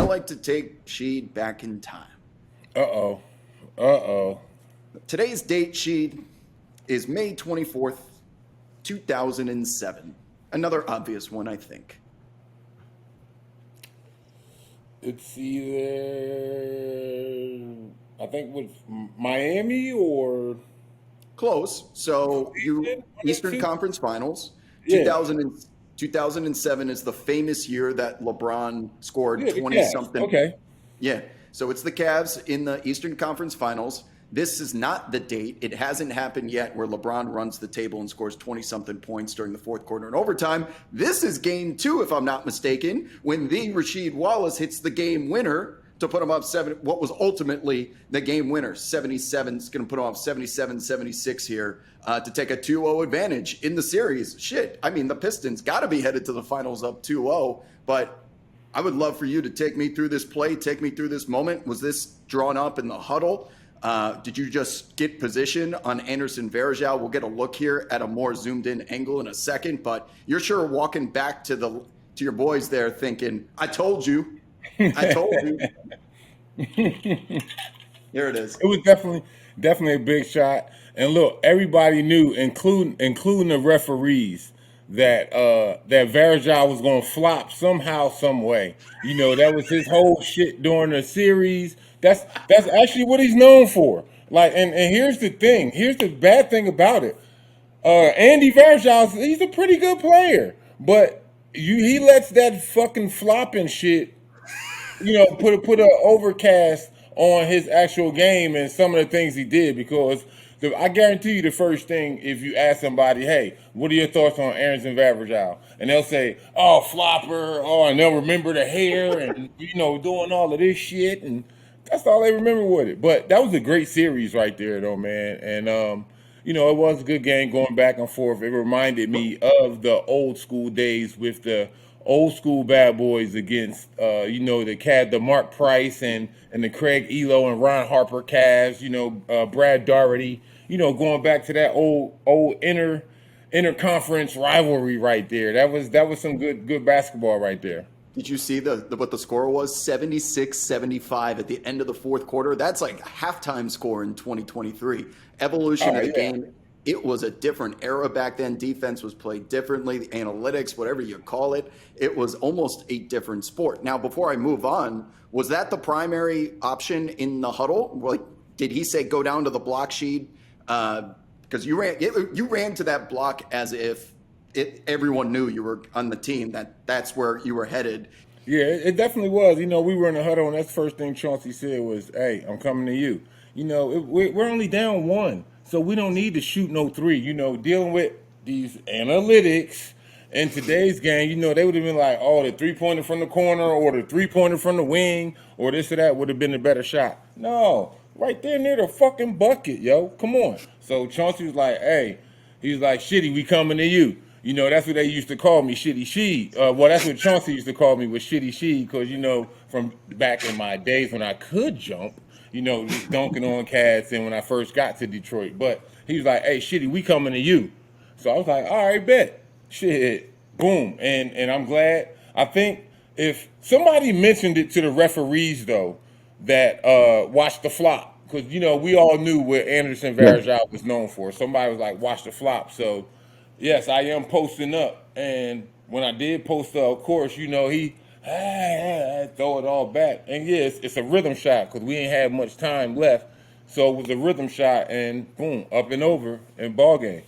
like to take Sheed back in time. Uh-oh. Uh-oh. Today's date, Sheed, is May 24th, 2007. Another obvious one, I think. It's either, I think, with Miami or Close. So you Cleveland, one of the Eastern two. Conference Finals. Yeah. 2007 is the famous year that LeBron scored Yeah, the 20 Cavs. something. Okay. Yeah. So it's the Cavs in the Eastern Conference Finals. This is not the date. It hasn't happened yet where LeBron runs the table and scores 20 something points during the fourth quarter and overtime. This is game 2, if I'm not mistaken, when the Rasheed Wallace hits the game winner to put him up 7, what was ultimately the game winner. 77 is going to put him up 77-76 here to take a 2-0 advantage in the series. Shit. I mean, the Pistons got to be headed to the finals up 2-0, but I would love for you to take me through this play, take me through this moment. Was this drawn up in the huddle? Did you just get position on Anderson Varejao? We'll get a look here at a more zoomed in angle in a second, but you're sure walking back to your boys there thinking, I told you. I told you. Here it is. It was definitely a big shot. And look, everybody knew, including the referees, that that Varejao was gonna flop somehow, some way. That was his whole shit during the series. That's actually what he's known for. Like, and here's the thing. Here's the bad thing about it. Andy Varejao, he's a pretty good player, but he lets that fucking flopping shit put an overcast on his actual game and some of the things he did because I guarantee you the first thing if you ask somebody, hey, what are your thoughts on Anderson Varejao? And they'll say, oh, flopper, and they'll remember the hair and doing all of this shit, and that's all they remember with it. But that was a great series right there, though, man. And it was a good game going back and forth. It reminded me of the old school days with the old school bad boys against the Mark Price and the Craig Elo and Ron Harper Cavs, Brad Daugherty, going back to that old interconference rivalry right there. That was some good basketball right there. Did you see what the score was? 76-75 at the end of the fourth quarter. That's like a halftime score in 2023. Evolution of the game. It was a different era back then. Defense was played differently. The analytics, whatever you call it, it was almost a different sport. Now, before I move on, was that the primary option in the huddle? Like, did he say go down to the block sheet? Because you ran to that block as if everyone knew you were on the team. That's where you were headed. Yeah, it definitely was. We were in the huddle, and that's the first thing Chauncey said was, "Hey, I'm coming to you." We're only down 1. So we don't need to shoot no 3, dealing with these analytics in today's game, they would have been like, oh, the 3-pointer from the corner or the 3-pointer from the wing or this or that would have been a better shot. No, right there near the fucking bucket, yo. Come on. So Chauncey was like, hey, he's like, Shitty, we coming to you. That's what they used to call me, Shitty Sheed. Well, that's what Chauncey used to call me, was Shitty Sheed, because, from back in my days when I could jump, just dunking on cats and when I first got to Detroit. But he was like, hey, Shitty, we coming to you. So I was like, all right, bet. Shit. Boom. And I'm glad. I think if somebody mentioned it to the referees, though, that watch the flop, because, we all knew what Anderson Varejao was known for. Somebody was like, watch the flop. So, yes, I am posting up. And when I did post up, of course, he throw it all back. And yes, it's a rhythm shot because we ain't had much time left. So it was a rhythm shot and boom, up and over and ball game.